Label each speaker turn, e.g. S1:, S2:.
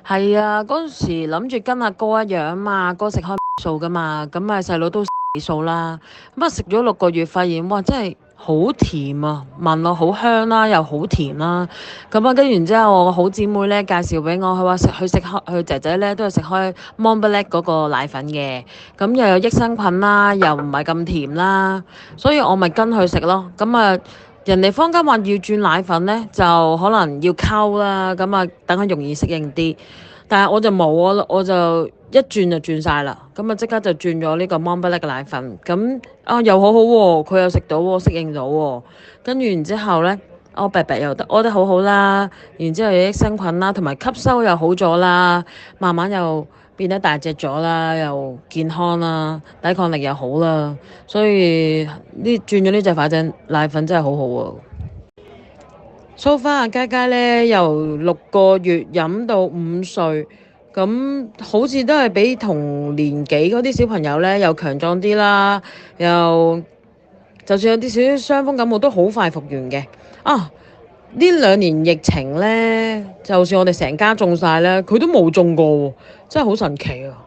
S1: 係啊，嗰陣時諗住跟阿哥一樣啊嘛，阿哥食開素噶嘛，咁啊細佬都素啦，咁啊食咗6個月，發現哇真係好甜啊，聞落好香啦，又好甜啦，咁啊跟完之後，我好姊妹咧介紹俾我，佢話佢食開佢仔仔咧都係食開 Monblack 嗰個奶粉嘅，咁又有益生菌啦，又唔係咁甜啦，所以我咪跟佢食咯，咁啊。人哋坊間話要轉奶粉呢，就可能要溝啦，咁啊等佢容易適應啲。但係我就冇，我就一轉就轉晒啦，咁啊即刻就轉咗呢個 Monblack 嘅奶粉，咁啊又好好喎，佢又食到喎，適應到喎，跟住然之後呢，我白白又得屙得好好啦，然之後有益生菌啦，同埋吸收又好咗啦，慢慢又變得大隻咗啦，又健康啦，抵抗力又好啦，所以轉咗呢隻反正奶粉真係好好喎。So far 阿佳佳咧由6個月飲到5歲，咁好似都係比同年紀嗰啲小朋友咧又強壯啲啦，又就算有啲少少傷風感冒都好快復原嘅。啊！呢2年疫情咧，就算我哋成家中晒咧，佢都冇中過喎，真係好神奇啊！